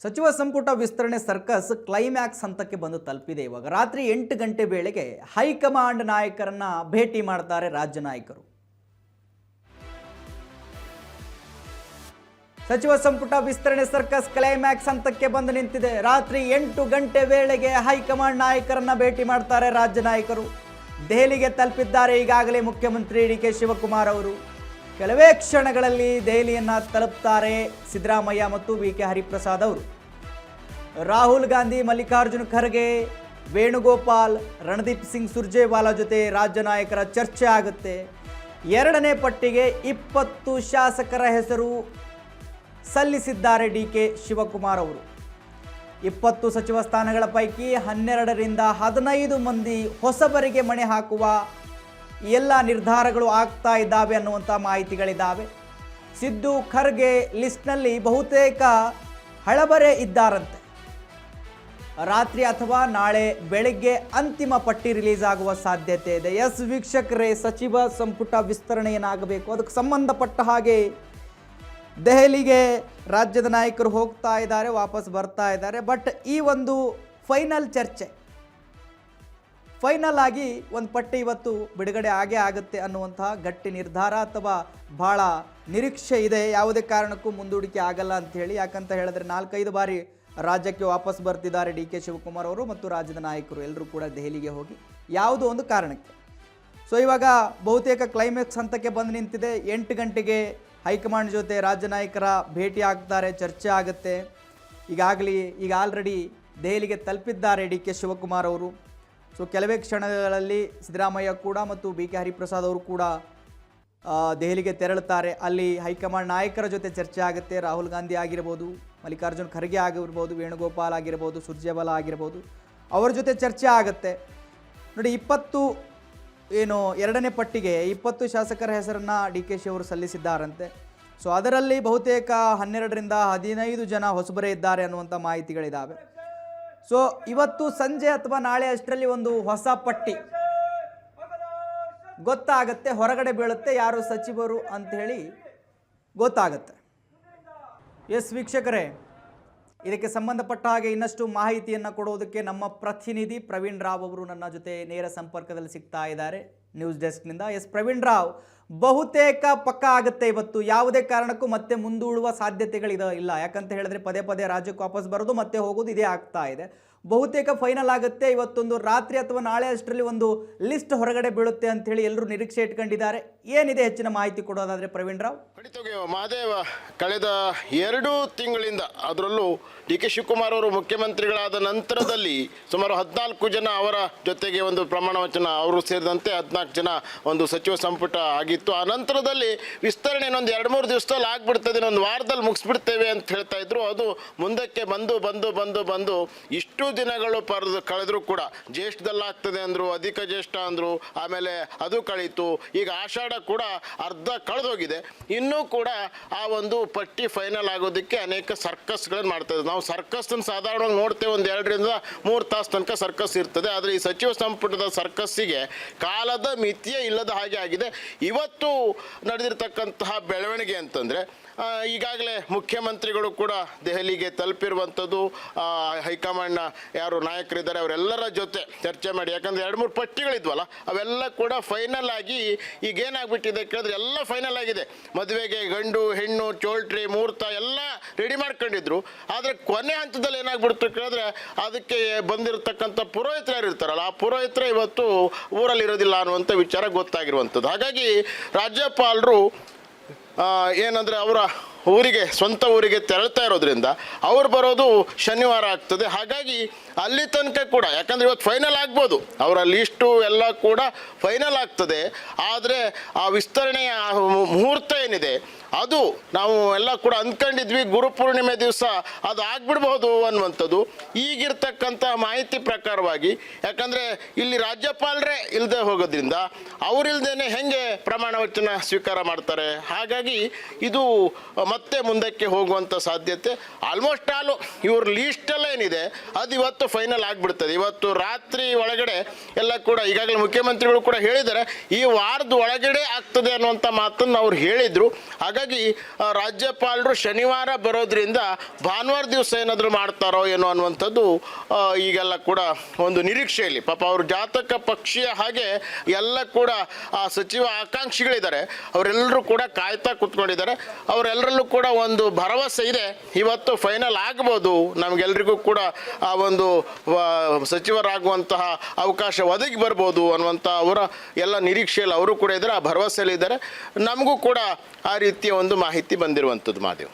ಸಚಿವ ಸಂಪುಟ ವಿಸ್ತರಣೆ ಸರ್ಕಸ್ ಕ್ಲೈಮ್ಯಾಕ್ಸ್ ಹಂತಕ್ಕೆ ಬಂದು ತಲುಪಿದೆ. ಇವಾಗ ರಾತ್ರಿ 8 ಗಂಟೆ ವೇಳೆಗೆ ಹೈಕಮಾಂಡ್ ನಾಯಕರನ್ನ ಭೇಟಿ ಮಾಡ್ತಾರೆ ರಾಜ್ಯ ನಾಯಕರು. ಸಚಿವ ಸಂಪುಟ ವಿಸ್ತರಣೆ ಸರ್ಕಸ್ ಕ್ಲೈಮ್ಯಾಕ್ಸ್ ಹಂತಕ್ಕೆ ಬಂದು ನಿಂತಿದೆ. ರಾತ್ರಿ 8 ಗಂಟೆ ವೇಳೆಗೆ ಹೈಕಮಾಂಡ್ ನಾಯಕರನ್ನ ಭೇಟಿ ಮಾಡ್ತಾರೆ ರಾಜ್ಯ ನಾಯಕರು. ದೆಹಲಿಗೆ ತಲುಪಿದ್ದಾರೆ ಈಗಾಗಲೇ ಮುಖ್ಯಮಂತ್ರಿ ಡಿ.ಕೆ. ಶಿವಕುಮಾರ್ ಅವರು. ಕೆಲವೇ ಕ್ಷಣಗಳಲ್ಲಿ ದೆಹಲಿಯನ್ನ ತಲುಪ್ತಾರೆ ಸಿದ್ದರಾಮಯ್ಯ ಮತ್ತು ವಿ.ಕೆ. ಹರಿಪ್ರಸಾದ್ ಅವರು. ರಾಹುಲ್ ಗಾಂಧಿ, ಮಲ್ಲಿಕಾರ್ಜುನ್ ಖರ್ಗೆ, ವೇಣುಗೋಪಾಲ್, ರಣದೀಪ್ ಸಿಂಗ್ ಸುರ್ಜೇವಾಲಾ ಜೊತೆ ರಾಜ್ಯ ನಾಯಕರ ಚರ್ಚೆ ಆಗುತ್ತೆ. ಎರಡನೇ ಪಟ್ಟಿಗೆ 20 ಶಾಸಕರ ಹೆಸರು ಸಲ್ಲಿಸಿದ್ದಾರೆ ಡಿ.ಕೆ. ಶಿವಕುಮಾರ್ ಅವರು. 20 ಸಚಿವ ಸ್ಥಾನಗಳ ಪೈಕಿ 12ರಿಂದ 15 ಮಂದಿ ಹೊಸಬರಿಗೆ ಮಣೆ ಹಾಕುವ ಎಲ್ಲ ನಿರ್ಧಾರಗಳು ಆಗ್ತಾ ಇದ್ದಾವೆ ಅನ್ನುವಂಥ ಮಾಹಿತಿಗಳಿದ್ದಾವೆ. ಸಿದ್ದು, ಖರ್ಗೆ ಲಿಸ್ಟ್ನಲ್ಲಿ ಬಹುತೇಕ ಹಳಬರೇ ಇದ್ದಾರಂತೆ. ರಾತ್ರಿ ಅಥವಾ ನಾಳೆ ಬೆಳಗ್ಗೆ ಅಂತಿಮ ಪಟ್ಟಿ ರಿಲೀಸ್ ಆಗುವ ಸಾಧ್ಯತೆ ಇದೆ. ಎಸ್ ವೀಕ್ಷಕರೇ, ಸಚಿವ ಸಂಪುಟ ವಿಸ್ತರಣೆ ಏನಾಗಬೇಕು ಅದಕ್ಕೆ ಸಂಬಂಧಪಟ್ಟ ಹಾಗೆ ದೆಹಲಿಗೆ ರಾಜ್ಯದ ನಾಯಕರು ಹೋಗ್ತಾ ಇದ್ದಾರೆ, ವಾಪಸ್ ಬರ್ತಾ ಇದ್ದಾರೆ. ಬಟ್ ಈ ಒಂದು ಫೈನಲ್ ಚರ್ಚೆ, ಫೈನಲ್ ಆಗಿ ಒಂದು ಪಟ್ಟಿ ಇವತ್ತು ಬಿಡುಗಡೆ ಆಗೇ ಆಗುತ್ತೆ ಅನ್ನುವಂತಹ ಗಟ್ಟಿ ನಿರ್ಧಾರ ಅಥವಾ ಭಾಳ ನಿರೀಕ್ಷೆ ಇದೆ. ಯಾವುದೇ ಕಾರಣಕ್ಕೂ ಮುಂದೂಡಿಕೆ ಆಗಲ್ಲ ಅಂಥೇಳಿ. ಯಾಕಂತ ಹೇಳಿದ್ರೆ 4-5 ಬಾರಿ ರಾಜ್ಯಕ್ಕೆ ವಾಪಸ್ ಬರ್ತಿದ್ದಾರೆ ಡಿ.ಕೆ. ಶಿವಕುಮಾರ್ ಅವರು ಮತ್ತು ರಾಜ್ಯದ ನಾಯಕರು ಎಲ್ಲರೂ ಕೂಡ ದೆಹಲಿಗೆ ಹೋಗಿ ಯಾವುದೋ ಒಂದು ಕಾರಣಕ್ಕೆ. ಸೊ ಇವಾಗ ಬಹುತೇಕ ಕ್ಲೈಮ್ಯಾಕ್ಸ್ ಹಂತಕ್ಕೆ ಬಂದು ನಿಂತಿದೆ. 8 ಗಂಟೆಗೆ ಹೈಕಮಾಂಡ್ ಜೊತೆ ರಾಜ್ಯ ನಾಯಕರ ಭೇಟಿ ಆಗ್ತಾರೆ, ಚರ್ಚೆ ಆಗುತ್ತೆ. ಈಗ ಆಲ್ರೆಡಿ ದೆಹಲಿಗೆ ತಲುಪಿದ್ದಾರೆ ಡಿ.ಕೆ. ಶಿವಕುಮಾರ್ ಅವರು. ಸೊ ಕೆಲವೇ ಕ್ಷಣಗಳಲ್ಲಿ ಸಿದ್ದರಾಮಯ್ಯ ಕೂಡ ಮತ್ತು ಬಿ.ಕೆ. ಹರಿಪ್ರಸಾದ್ ಅವರು ಕೂಡ ದೆಹಲಿಗೆ ತೆರಳುತ್ತಾರೆ. ಅಲ್ಲಿ ಹೈಕಮಾಂಡ್ ನಾಯಕರ ಜೊತೆ ಚರ್ಚೆ ಆಗುತ್ತೆ. ರಾಹುಲ್ ಗಾಂಧಿ ಆಗಿರ್ಬೋದು, ಮಲ್ಲಿಕಾರ್ಜುನ್ ಖರ್ಗೆ ಆಗಿರ್ಬೋದು, ವೇಣುಗೋಪಾಲ್ ಆಗಿರ್ಬೋದು, ಸುರ್ಜೇವಾಲಾ ಆಗಿರ್ಬೋದು, ಅವರ ಜೊತೆ ಚರ್ಚೆ ಆಗುತ್ತೆ. ನೋಡಿ, ಎರಡನೇ ಪಟ್ಟಿಗೆ 20 ಶಾಸಕರ ಹೆಸರನ್ನು ಡಿ.ಕೆ. ಶಿ ಅವರು ಸಲ್ಲಿಸಿದ್ದಾರಂತೆ. ಸೊ ಅದರಲ್ಲಿ ಬಹುತೇಕ 12ರಿಂದ 15 ಜನ ಹೊಸಬರೇ ಇದ್ದಾರೆ ಅನ್ನುವಂಥ ಮಾಹಿತಿಗಳಿದ್ದಾವೆ. ಸೊ ಇವತ್ತು ಸಂಜೆ ಅಥವಾ ನಾಳೆ ಅಷ್ಟರಲ್ಲಿ ಒಂದು ಹೊಸ ಪಟ್ಟಿ ಗೊತ್ತಾಗತ್ತೆ, ಹೊರಗಡೆ ಬೀಳುತ್ತೆ ಯಾರು ಸಚಿವರು ಅಂಥೇಳಿ ಗೊತ್ತಾಗತ್ತೆ. ಎಸ್ ವೀಕ್ಷಕರೇ, ಇದಕ್ಕೆ ಸಂಬಂಧಪಟ್ಟ ಹಾಗೆ ಇನ್ನಷ್ಟು ಮಾಹಿತಿಯನ್ನು ಕೊಡೋದಕ್ಕೆ ನಮ್ಮ ಪ್ರತಿನಿಧಿ ಪ್ರವೀಣ್ ರಾವ್ ಅವರು ನನ್ನ ಜೊತೆ ನೇರ ಸಂಪರ್ಕದಲ್ಲಿ ಸಿಗ್ತಾ ಇದ್ದಾರೆ ನ್ಯೂಸ್ ಡೆಸ್ಕ್ನಿಂದ. ಎಸ್ ಪ್ರವೀಣ್ ರಾವ್, ಬಹುತೇಕ ಪಕ್ಕ ಆಗುತ್ತೆ ಇವತ್ತು, ಯಾವುದೇ ಕಾರಣಕ್ಕೂ ಮತ್ತೆ ಮುಂದೂಡುವ ಸಾಧ್ಯತೆಗಳಿಲ್ಲ. ಯಾಕಂತ ಹೇಳಿದ್ರೆ ಪದೇ ಪದೇ ರಾಜ್ಯಕ್ಕೆ ವಾಪಸ್ ಬರೋದು ಮತ್ತೆ ಹೋಗೋದು ಇದೇ ಆಗ್ತಾ ಇದೆ. ಬಹುತೇಕ ಫೈನಲ್ ಆಗುತ್ತೆ ಇವತ್ತೊಂದು ರಾತ್ರಿ ಅಥವಾ ನಾಳೆ ಅಷ್ಟರಲ್ಲಿ ಒಂದು ಲಿಸ್ಟ್ ಹೊರಗಡೆ ಬೀಳುತ್ತೆ ಅಂತ ಹೇಳಿ ಎಲ್ಲರೂ ನಿರೀಕ್ಷೆ ಇಟ್ಕೊಂಡಿದ್ದಾರೆ. ಏನಿದೆ ಹೆಚ್ಚಿನ ಮಾಹಿತಿ ಕೊಡೋದಾದ್ರೆ ಪ್ರವೀಣ್ ರಾವ್? ಮಹಾದೇವ, ಕಳೆದ 2 ತಿಂಗಳಿಂದ, ಅದರಲ್ಲೂ ಡಿ.ಕೆ. ಶಿವಕುಮಾರ್ ಅವರು ಮುಖ್ಯಮಂತ್ರಿಗಳಾದ ನಂತರದಲ್ಲಿ ಸುಮಾರು 14 ಜನ ಅವರ ಜೊತೆಗೆ ಒಂದು ಪ್ರಮಾಣ ವಚನ, ಅವರು ಸೇರಿದಂತೆ 14 ಜನ ಒಂದು ಸಚಿವ ಸಂಪುಟ ಆಗಿತ್ತು. ಆ ನಂತರದಲ್ಲಿ ವಿಸ್ತರಣೆ ಇನ್ನೊಂದು 2-3 ದಿವಸದಲ್ಲಿ ಆಗ್ಬಿಡ್ತದೆ, ಇನ್ನೊಂದು ವಾರದಲ್ಲಿ ಮುಗಿಸ್ಬಿಡ್ತೇವೆ ಅಂತ ಹೇಳ್ತಾ ಇದ್ರು. ಅದು ಮುಂದಕ್ಕೆ ಬಂದು ಇಷ್ಟು ದಿನಗಳು ಕಳೆದ್ರು ಕೂಡ ಜ್ಯೇಷ್ಠದಲ್ಲಾಗ್ತದೆ ಅಂದರು, ಅಧಿಕ ಜ್ಯೇಷ್ಠ ಅಂದರು, ಆಮೇಲೆ ಅದು ಕಳೀತು. ಈಗ ಆಷಾಢ ಕೂಡ ಅರ್ಧ ಕಳೆದೋಗಿದೆ. ಇನ್ನೂ ಕೂಡ ಆ ಒಂದು ಪಟ್ಟಿ ಫೈನಲ್ ಆಗೋದಕ್ಕೆ ಅನೇಕ ಸರ್ಕಸ್ಗಳನ್ನು ಮಾಡ್ತಾ ಇದ್ದಾರೆ. ನಾವು ಸರ್ಕಸ್ನ ಸಾಧಾರಣವಾಗಿ ನೋಡ್ತೇವೆ, ಒಂದು 2ರಿಂದ 3 ತಾಸು ತನಕ ಸರ್ಕಸ್ ಇರ್ತದೆ. ಆದರೆ ಈ ಸಚಿವ ಸಂಪುಟದ ಸರ್ಕಸ್ಸಿಗೆ ಕಾಲದ ಮಿತಿಯೇ ಇಲ್ಲದ ಹಾಗೆ ಆಗಿದೆ. ಇವತ್ತು ನಡೆದಿರ್ತಕ್ಕಂತಹ ಬೆಳವಣಿಗೆ ಅಂತಂದರೆ, ಈಗಾಗಲೇ ಮುಖ್ಯಮಂತ್ರಿಗಳು ಕೂಡ ದೆಹಲಿಗೆ ತಲುಪಿರುವಂಥದ್ದು. ಹೈಕಮಾಂಡ್ನ ಯಾರು ನಾಯಕರಿದ್ದಾರೆ ಅವರೆಲ್ಲರ ಜೊತೆ ಚರ್ಚೆ ಮಾಡಿ, ಯಾಕಂದರೆ 2-3 ಪಟ್ಟಿಗಳಿದ್ವಲ್ಲ ಅವೆಲ್ಲ ಕೂಡ ಫೈನಲ್ ಆಗಿ ಈಗೇನಾಗ್ಬಿಟ್ಟಿದೆ ಕೇಳಿದ್ರೆ ಎಲ್ಲ ಫೈನಲ್ ಆಗಿದೆ. ಮದುವೆಗೆ ಗಂಡು ಹೆಣ್ಣು ಚೋಲ್ಟ್ರಿ ಮುಹೂರ್ತ ಎಲ್ಲ ರೆಡಿ ಮಾಡ್ಕೊಂಡಿದ್ರು. ಆದರೆ ಕೊನೆ ಹಂತದಲ್ಲಿ ಏನಾಗ್ಬಿಡ್ತು ಕೇಳಿದ್ರೆ, ಅದಕ್ಕೆ ಬಂದಿರತಕ್ಕಂಥ ಪುರೋಹಿತರು ಯಾರು ಇರ್ತಾರಲ್ಲ, ಆ ಪುರೋಹಿತರು ಇವತ್ತು ಊರಲ್ಲಿರೋದಿಲ್ಲ ಅನ್ನುವಂಥ ವಿಚಾರ ಗೊತ್ತಾಗಿರುವಂಥದ್ದು. ಹಾಗಾಗಿ ರಾಜ್ಯಪಾಲರು ಏನಂದರೆ ಅವರ ಸ್ವಂತ ಊರಿಗೆ ತೆರಳ್ತಾ ಇರೋದ್ರಿಂದ ಅವ್ರು ಬರೋದು ಶನಿವಾರ ಆಗ್ತದೆ. ಹಾಗಾಗಿ ಅಲ್ಲಿ ತನಕ ಕೂಡ, ಯಾಕಂದರೆ ಇವತ್ತು ಫೈನಲ್ ಆಗ್ಬೋದು, ಅವರ ಲಿಸ್ಟು ಎಲ್ಲ ಕೂಡ ಫೈನಲ್ ಆಗ್ತದೆ. ಆದರೆ ಆ ವಿಸ್ತರಣೆಯ ಮುಹೂರ್ತ ಏನಿದೆ ಅದು ನಾವು ಎಲ್ಲ ಕೂಡ ಅಂದ್ಕೊಂಡಿದ್ವಿ ಗುರುಪೂರ್ಣಿಮೆ ದಿವಸ ಅದು ಆಗ್ಬಿಡ್ಬೋದು ಅನ್ನುವಂಥದ್ದು. ಈಗಿರ್ತಕ್ಕಂಥ ಮಾಹಿತಿ ಪ್ರಕಾರವಾಗಿ, ಯಾಕಂದರೆ ಇಲ್ಲಿ ರಾಜ್ಯಪಾಲರೇ ಇಲ್ಲದೆ ಹೋಗೋದ್ರಿಂದ ಅವರಿಲ್ದೇ ಹೆಂಗೆ ಪ್ರಮಾಣ ವಚನ ಸ್ವೀಕಾರ ಮಾಡ್ತಾರೆ. ಹಾಗಾಗಿ ಇದು ಮತ್ತೆ ಮುಂದಕ್ಕೆ ಹೋಗುವಂಥ ಸಾಧ್ಯತೆ ಆಲ್ಮೋಸ್ಟ್ ಆಲು ಇವ್ರ ಲೀಸ್ಟೆಲ್ಲ ಏನಿದೆ ಅದು ಇವತ್ತು ಫೈನಲ್ ಆಗಿಬಿಡ್ತದೆ. ಇವತ್ತು ರಾತ್ರಿ ಒಳಗಡೆ ಎಲ್ಲ ಕೂಡ ಈಗಾಗಲೇ ಮುಖ್ಯಮಂತ್ರಿಗಳು ಕೂಡ ಹೇಳಿದ್ದಾರೆ, ಈ ವಾರದ ಒಳಗಡೆ ಆಗ್ತದೆ ಅನ್ನುವಂಥ ಮಾತನ್ನು ಅವ್ರು ಹೇಳಿದರು. ಹಾಗಾಗಿ ಹಾಗಾಗಿ ರಾಜ್ಯಪಾಲರು ಶನಿವಾರ ಬರೋದ್ರಿಂದ ಭಾನುವಾರ ದಿವಸ ಏನಾದರೂ ಮಾಡ್ತಾರೋ ಏನೋ ಅನ್ನುವಂಥದ್ದು ಈಗೆಲ್ಲ ಕೂಡ ಒಂದು ನಿರೀಕ್ಷೆಯಲ್ಲಿ. ಪಾಪ ಅವರು ಜಾತಕ ಪಕ್ಷೀಯ ಹಾಗೆ ಎಲ್ಲ ಕೂಡ ಆ ಸಚಿವ ಆಕಾಂಕ್ಷಿಗಳಿದ್ದಾರೆ, ಅವರೆಲ್ಲರೂ ಕೂಡ ಕಾಯ್ತಾ ಕೂತ್ಕೊಂಡಿದ್ದಾರೆ. ಅವರೆಲ್ಲರಲ್ಲೂ ಕೂಡ ಒಂದು ಭರವಸೆ ಇದೆ, ಇವತ್ತು ಫೈನಲ್ ಆಗ್ಬೋದು, ನಮಗೆಲ್ಲರಿಗೂ ಕೂಡ ಆ ಒಂದು ಸಚಿವರಾಗುವಂತಹ ಅವಕಾಶ ಒದಗಿ ಬರ್ಬೋದು ಅನ್ನುವಂಥ ಅವರ ಎಲ್ಲ ನಿರೀಕ್ಷೆಯಲ್ಲಿ ಅವರು ಕೂಡ ಇದ್ದಾರೆ, ಆ ಭರವಸೆಯಲ್ಲಿ ಇದ್ದಾರೆ. ನಮಗೂ ಕೂಡ ಆ ರೀತಿಯ ಒಂದು ಮಾಹಿತಿ ಬಂದಿರುವಂಥದ್ದು ಮಾದೇವ್.